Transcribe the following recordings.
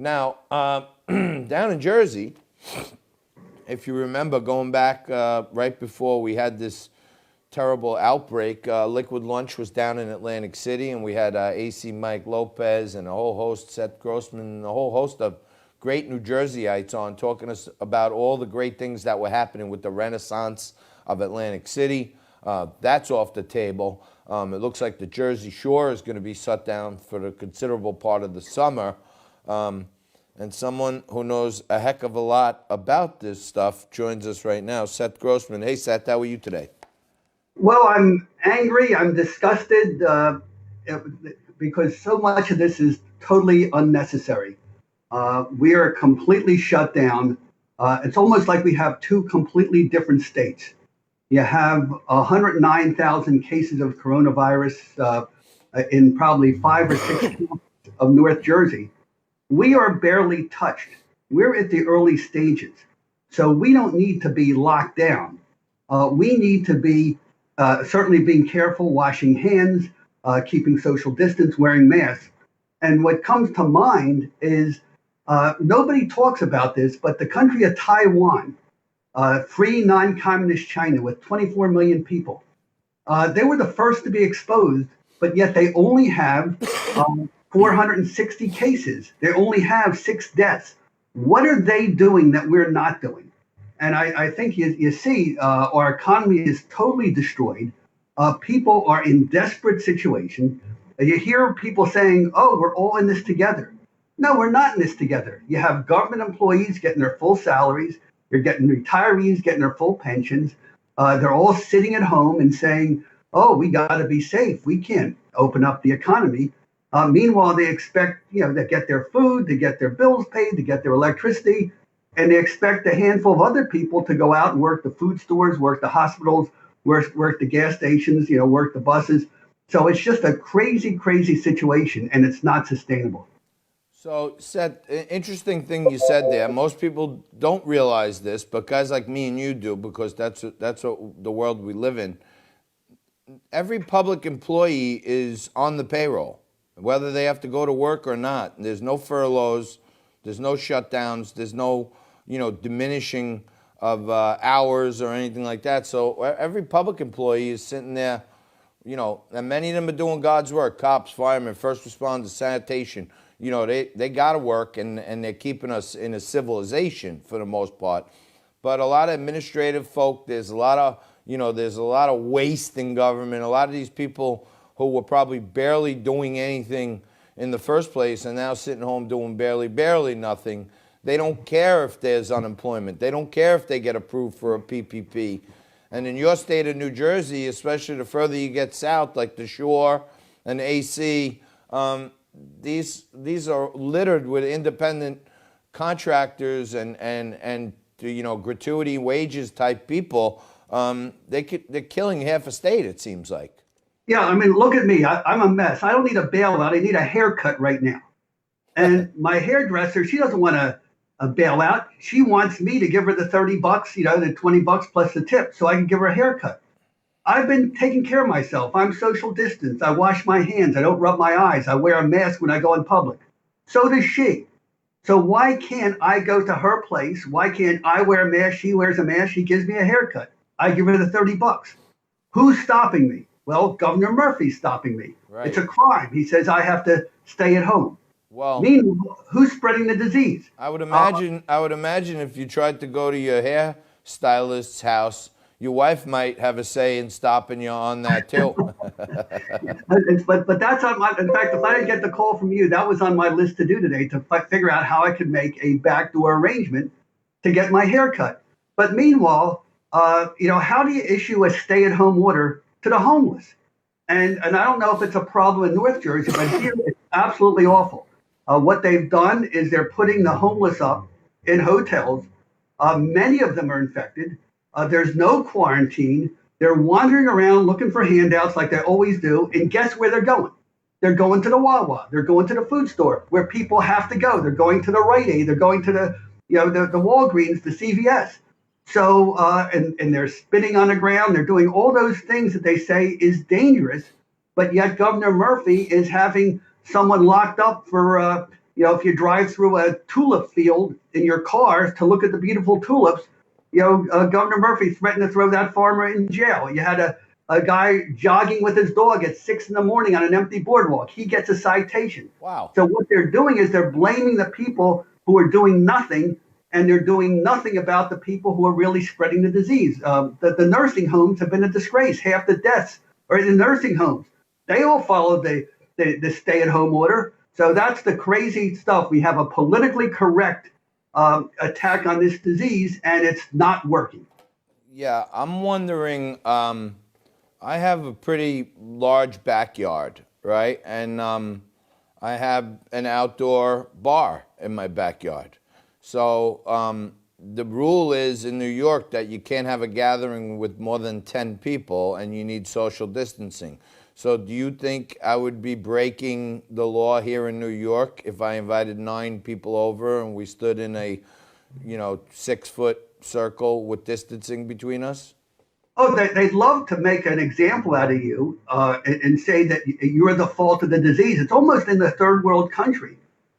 Now, down in Jersey, if you remember going back right before we had this terrible outbreak, Liquid Lunch was down in Atlantic City, and we had AC Mike Lopez and a whole host, Seth Grossman, and a whole host of great New Jerseyites on talking to us about all the great things that were happening with the renaissance of Atlantic City. That's off the table. It looks like the Jersey Shore is going to be shut down for a considerable part of the summer. And someone who knows a heck of a lot about this stuff joins us right now, Seth Grossman. Hey, Seth, how are you today? Well, I'm angry. I'm disgusted because so much of this is totally unnecessary. We are completely shut down. It's almost like we have two completely different states. You have 109,000 cases of coronavirus in probably 5 or 6 counties of North Jersey. We are barely touched. We're at the early stages. So we don't need to be locked down. We need to be certainly being careful, washing hands, keeping social distance, wearing masks. And what comes to mind is nobody talks about this, but the country of Taiwan, free non-communist China with 24 million people, they were the first to be exposed, but yet they only have 460 cases. They only have 6 deaths. What are they doing that we're not doing? And I think you see our economy is totally destroyed. People are in desperate situation. You hear people saying, oh, we're all in this together. No, we're not in this together. You have government employees getting their full salaries. You're getting retirees getting their full pensions. They're all sitting at home and saying, oh, we got to be safe. We can't open up the economy. Meanwhile, they expect, to get their food, to get their bills paid, to get their electricity, and they expect a handful of other people to go out and work the food stores, work the hospitals, work the gas stations, work the buses. So it's just a crazy, crazy situation, and it's not sustainable. So, Seth, interesting thing you said there. Most people don't realize this, but guys like me and you do, because that's what the world we live in. Every public employee is on the payroll, whether they have to go to work or not. There's no furloughs, there's no shutdowns, there's no, diminishing of hours or anything like that. So every public employee is sitting there, and many of them are doing God's work: cops, firemen, first responders, sanitation. They got to work, and they're keeping us in a civilization for the most part. But a lot of administrative folk, there's a lot of waste in government. A lot of these people who were probably barely doing anything in the first place and now sitting home doing barely nothing. They don't care if there's unemployment. They don't care if they get approved for a PPP. And in your state of New Jersey, especially the further you get south, like the Shore and AC, these are littered with independent contractors and gratuity wages type people. They're killing half a state, it seems like. Yeah, I mean, look at me. I'm a mess. I don't need a bailout. I need a haircut right now. And my hairdresser, she doesn't want a bailout. She wants me to give her the $30, the $20 plus the tip, so I can give her a haircut. I've been taking care of myself. I'm social distance. I wash my hands. I don't rub my eyes. I wear a mask when I go in public. So does she. So why can't I go to her place? Why can't I wear a mask? She wears a mask. She gives me a haircut. I give her the $30. Who's stopping me? Well, Governor Murphy's stopping me. Right. It's a crime. He says I have to stay at home. Well, meanwhile, who's spreading the disease? I would imagine if you tried to go to your hairstylist's house, your wife might have a say in stopping you on that too. but that's on my. In fact, if I didn't get the call from you, that was on my list to do today, to figure out how I could make a backdoor arrangement to get my hair cut. But meanwhile, how do you issue a stay-at-home order to the homeless? And I don't know if it's a problem in North Jersey, but here it's absolutely awful. What they've done is they're putting the homeless up in hotels. Many of them are infected. There's no quarantine. They're wandering around looking for handouts like they always do. And guess where they're going? They're going to the Wawa. They're going to the food store where people have to go. They're going to the Rite Aid. They're going to the Walgreens, the CVS. So, and they're spitting on the ground. They're doing all those things that they say is dangerous. But yet Governor Murphy is having someone locked up for, if you drive through a tulip field in your car to look at the beautiful tulips, Governor Murphy threatened to throw that farmer in jail. You had a guy jogging with his dog at 6 in the morning on an empty boardwalk. He gets a citation. Wow. So what they're doing is they're blaming the people who are doing nothing, and they're doing nothing about the people who are really spreading the disease. The nursing homes have been a disgrace. Half the deaths are in nursing homes. They all followed the stay-at-home order. So that's the crazy stuff. We have a politically correct attack on this disease, and it's not working. Yeah, I'm wondering. I have a pretty large backyard, right? And I have an outdoor bar in my backyard. So the rule is in New York that you can't have a gathering with more than 10 people and you need social distancing. So do you think I would be breaking the law here in New York if I invited 9 people over and we stood in a, 6-foot circle with distancing between us? Oh, they'd love to make an example out of you and say that you're the fault of the disease. It's almost in the third world country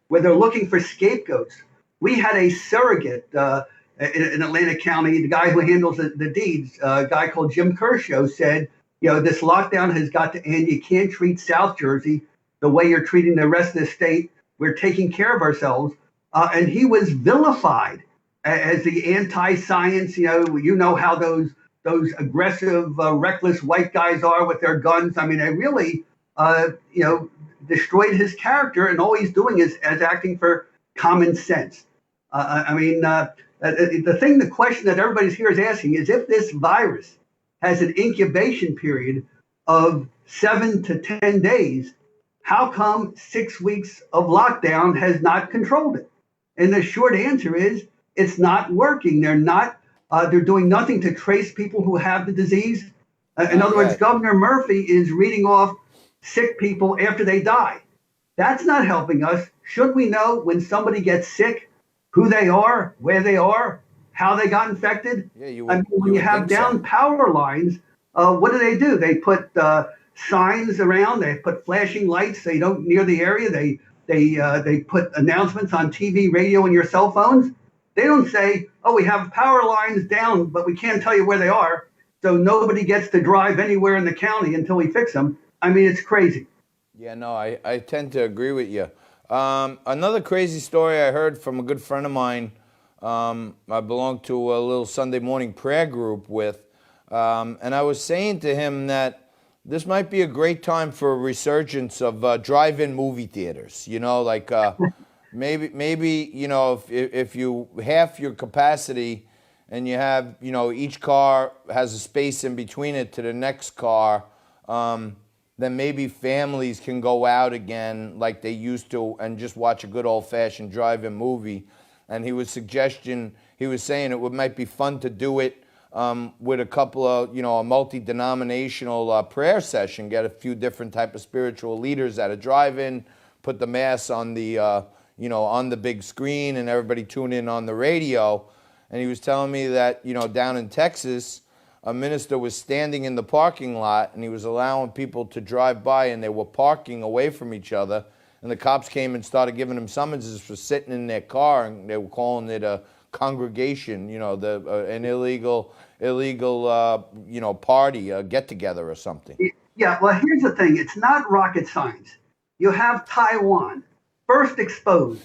where they're looking for scapegoats. We had a surrogate in Atlantic County, the guy who handles the deeds, a guy called Jim Kershaw, said, this lockdown has got to end. You can't treat South Jersey the way you're treating the rest of the state. We're taking care of ourselves. And he was vilified as the anti-science. You know how those aggressive, reckless white guys are with their guns. I mean, they really, destroyed his character, and all he's doing is acting for common sense. The question that everybody's here is asking is if this virus has an incubation period of 7 to 10 days, how come 6 weeks of lockdown has not controlled it? And the short answer is it's not working. They're doing nothing to trace people who have the disease. In other words, Governor Murphy is reading off sick people after they die. That's not helping us. Should we know when somebody gets sick, who they are, where they are, how they got infected? Yeah, when you have down power lines, what do? They put signs around. They put flashing lights so you don't near the area. They put announcements on TV, radio, and your cell phones. They don't say, oh, we have power lines down, but we can't tell you where they are. So nobody gets to drive anywhere in the county until we fix them. I mean, it's crazy. Yeah, no, I tend to agree with you. Another crazy story I heard from a good friend of mine I belong to a little Sunday morning prayer group with, and I was saying to him that this might be a great time for a resurgence of drive-in movie theaters. Maybe if you half your capacity and you have each car has a space in between it to the next car, then maybe families can go out again like they used to and just watch a good old-fashioned drive-in movie. And he was saying it might be fun to do it with a couple of, a multi-denominational prayer session, get a few different type of spiritual leaders at a drive-in, put the mass on the, on the big screen and everybody tune in on the radio. And he was telling me that, down in Texas, a minister was standing in the parking lot and he was allowing people to drive by and they were parking away from each other. And the cops came and started giving them summonses for sitting in their car, and they were calling it a congregation, an illegal, party, a get-together or something. Yeah, well, here's the thing. It's not rocket science. You have Taiwan, first exposed,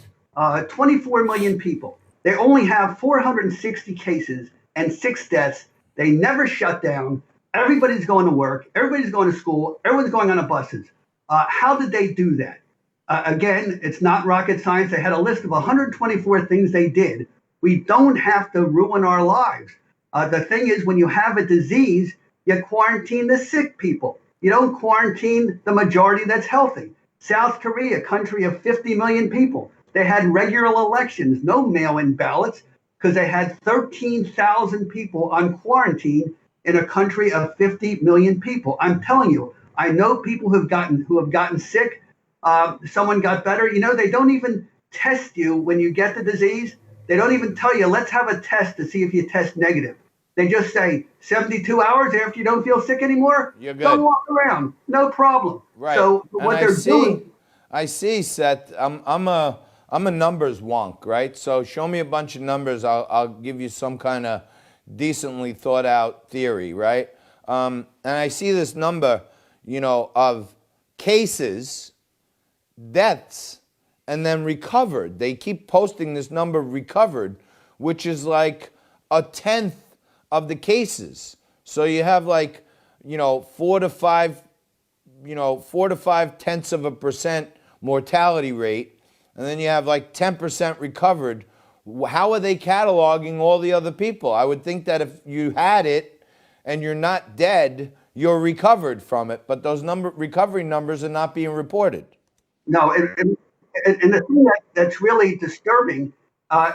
24 million people. They only have 460 cases and 6 deaths. They never shut down. Everybody's going to work. Everybody's going to school. Everyone's going on the buses. How did they do that? Again, it's not rocket science. They had a list of 124 things they did. We don't have to ruin our lives. The thing is, when you have a disease, you quarantine the sick people. You don't quarantine the majority that's healthy. South Korea, a country of 50 million people, they had regular elections, no mail-in ballots, because they had 13,000 people on quarantine in a country of 50 million people. I'm telling you, I know people who have gotten sick. Someone got better. They don't even test you when you get the disease. They don't even tell you, let's have a test to see if you test negative. They just say 72 hours after you don't feel sick anymore, you're good. Go walk around, no problem. Right. So what they're doing. I see, Seth. I'm I'm a numbers wonk, right? So show me a bunch of numbers. I'll give you some kind of decently thought out theory, right? And I see this number, of cases, deaths, and then recovered. They keep posting this number recovered, which is like a tenth of the cases. So you have like, 4 to 5 tenths of a percent mortality rate, and then you have like 10% recovered. How are they cataloging all the other people? I would think that if you had it and you're not dead, you're recovered from it, but those recovery numbers are not being reported. No, and the thing that's really disturbing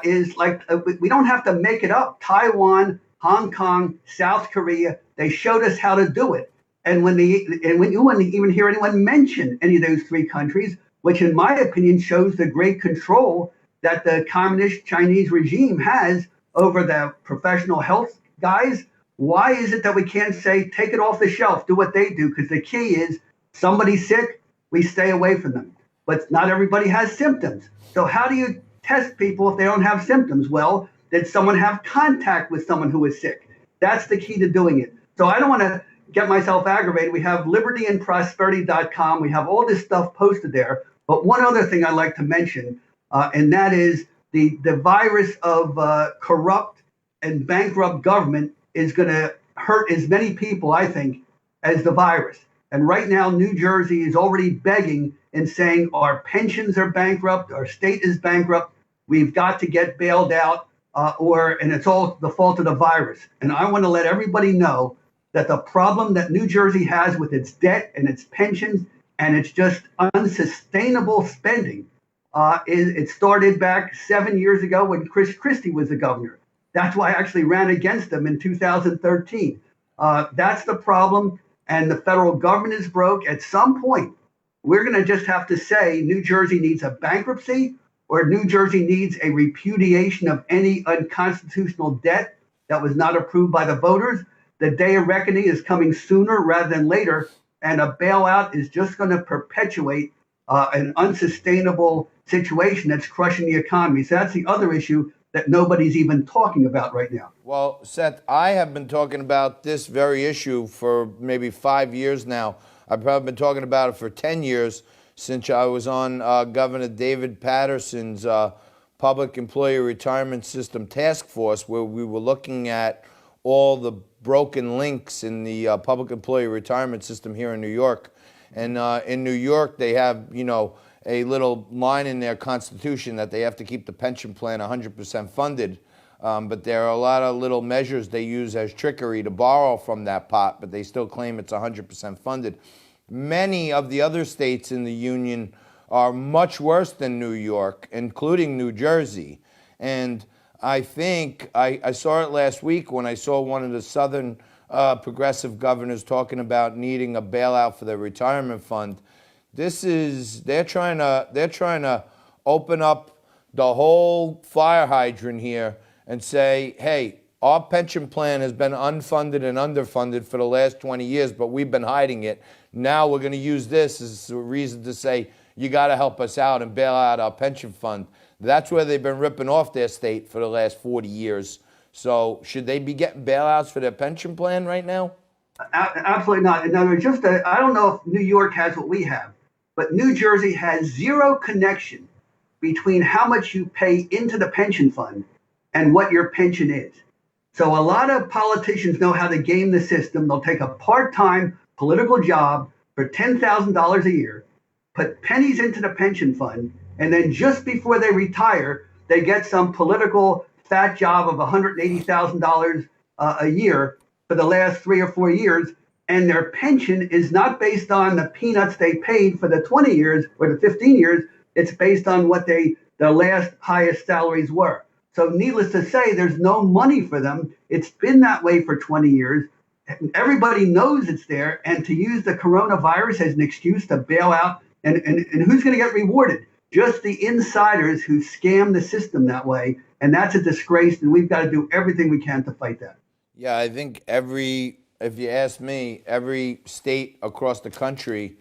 is like we don't have to make it up. Taiwan, Hong Kong, South Korea, they showed us how to do it. And when you wouldn't even hear anyone mention any of those three countries, which in my opinion shows the great control that the communist Chinese regime has over the professional health guys. Why is it that we can't say take it off the shelf, do what they do? Because the key is somebody's sick, we stay away from them. But not everybody has symptoms. So how do you test people if they don't have symptoms? Well, did someone have contact with someone who is sick? That's the key to doing it. So I don't want to get myself aggravated. We have libertyandprosperity.com. We have all this stuff posted there. But one other thing I'd like to mention, and that is the virus of corrupt and bankrupt government is going to hurt as many people, I think, as the virus. And right now, New Jersey is already begging and saying our pensions are bankrupt, our state is bankrupt, we've got to get bailed out, and it's all the fault of the virus. And I want to let everybody know that the problem that New Jersey has with its debt and its pensions and its just unsustainable spending, it started back 7 years ago when Chris Christie was the governor. That's why I actually ran against him in 2013. That's the problem. And the federal government is broke. At some point, we're going to just have to say New Jersey needs a bankruptcy or New Jersey needs a repudiation of any unconstitutional debt that was not approved by the voters. The day of reckoning is coming sooner rather than later, and a bailout is just going to perpetuate an unsustainable situation that's crushing the economy. So that's the other issue that nobody's even talking about right now. Well, Seth, I have been talking about this very issue for maybe 5 years now. I've probably been talking about it for 10 years since I was on Governor David Patterson's Public Employee Retirement System Task Force, where we were looking at all the broken links in the public employee retirement system here in New York. And in New York, they have, a little line in their constitution that they have to keep the pension plan 100% funded. But there are a lot of little measures they use as trickery to borrow from that pot, but they still claim it's 100% funded. Many of the other states in the union are much worse than New York, including New Jersey. And I think I saw it last week when I saw one of the southern progressive governors talking about needing a bailout for their retirement fund. They're trying to open up the whole fire hydrant here and say, hey, our pension plan has been unfunded and underfunded for the last 20 years, but we've been hiding it. Now we're going to use this as a reason to say, you got to help us out and bail out our pension fund. That's where they've been ripping off their state for the last 40 years. So should they be getting bailouts for their pension plan right now? Absolutely not. In other words, I don't know if New York has what we have, but New Jersey has zero connection between how much you pay into the pension fund and what your pension is. So a lot of politicians know how to game the system. They'll take a part-time political job for $10,000 a year, put pennies into the pension fund, and then just before they retire, they get some political fat job of $180,000 a year for the last 3 or 4 years. And their pension is not based on the peanuts they paid for the 20 years or the 15 years. It's based on what their last highest salaries were. So needless to say, there's no money for them. It's been that way for 20 years. Everybody knows it's there. And to use the coronavirus as an excuse to bail out, and who's going to get rewarded? Just the insiders who scam the system that way. And that's a disgrace. And we've got to do everything we can to fight that. Yeah, I think if you ask me, every state across the country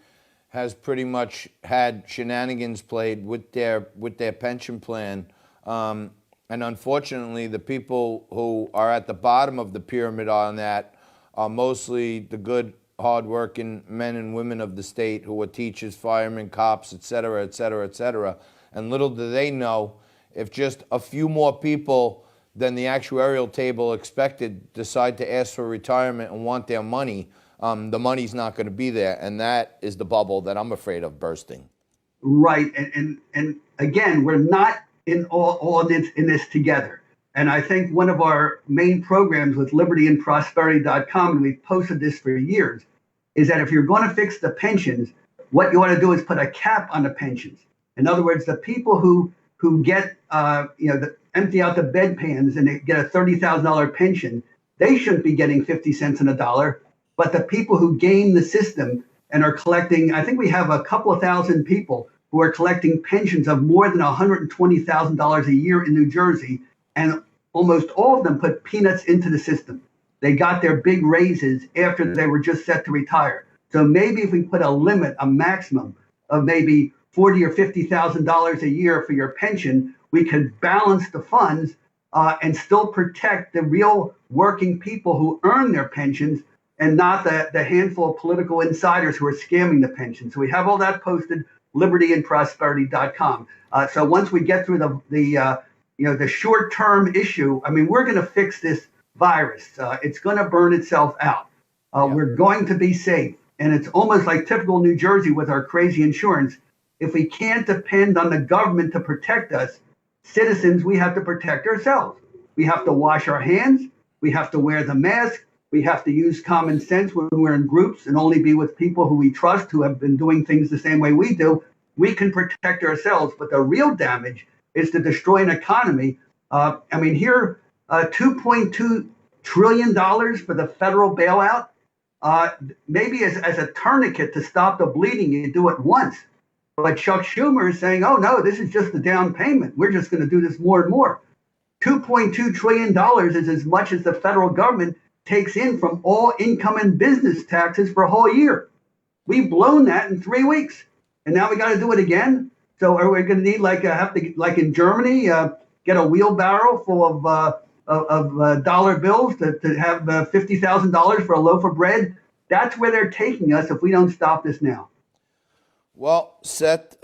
has pretty much had shenanigans played with their pension plan. And unfortunately, the people who are at the bottom of the pyramid on that are mostly the good, hardworking men and women of the state who are teachers, firemen, cops, et cetera, et cetera, et cetera. And little do they know, if just a few more people than the actuarial table expected decide to ask for retirement and want their money, the money's not going to be there. And that is the bubble that I'm afraid of bursting. Right. And again, we're not in all in this together. And I think one of our main programs with libertyandprosperity.com, and we've posted this for years, is that if you're going to fix the pensions, what you want to do is put a cap on the pensions. In other words, the people who get empty out the bedpans and they get a $30,000 pension, they shouldn't be getting 50 cents on a dollar. But the people who game the system and are collecting, I think we have a couple of thousand people who are collecting pensions of more than $120,000 a year in New Jersey, and almost all of them put peanuts into the system. They got their big raises after they were just set to retire. So maybe if we put a limit, a maximum of maybe $40,000 or $50,000 a year for your pension, we could balance the funds and still protect the real working people who earn their pensions, and not the handful of political insiders who are scamming the pension. So we have all that posted, libertyandprosperity.com. So once we get through the short-term issue, I mean, we're going to fix this virus. It's going to burn itself out. We're going to be safe. And it's almost like typical New Jersey with our crazy insurance. If we can't depend on the government to protect us, citizens, we have to protect ourselves. We have to wash our hands. We have to wear the mask. We have to use common sense when we're in groups and only be with people who we trust, who have been doing things the same way we do. We can protect ourselves, but the real damage is to destroy an economy. I mean, here, $2.2 trillion for the federal bailout. Maybe as a tourniquet to stop the bleeding, you do it once. But Chuck Schumer is saying, oh, no, this is just the down payment. We're just going to do this more and more. $2.2 trillion is as much as the federal government takes in from all income and business taxes for a whole year. We've blown that in 3 weeks. And now we got to do it again. So are we going to need like in Germany, get a wheelbarrow full of dollar bills to have $50,000 for a loaf of bread? That's where they're taking us if we don't stop this now. Well, Seth,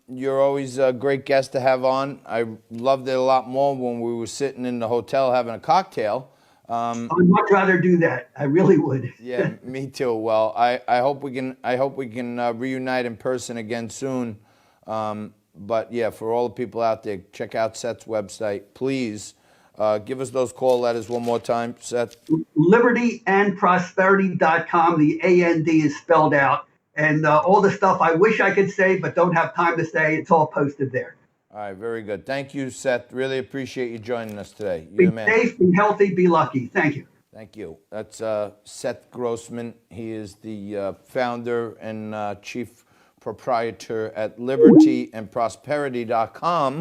you're always a great guest to have on. I loved it a lot more when we were sitting in the hotel having a cocktail. I'd much rather do that. I really would. Yeah, me too. Well, I hope we can reunite in person again soon. But yeah, for all the people out there, check out Seth's website. Please give us those call letters one more time, Seth. libertyandprosperity.com. The AND is spelled out. And all the stuff I wish I could say but don't have time to say, it's all posted there. All right, very good. Thank you, Seth. Really appreciate you joining us today. Be safe, be healthy, be lucky. Thank you. Thank you. That's Seth Grossman. He is the founder and chief proprietor at libertyandprosperity.com.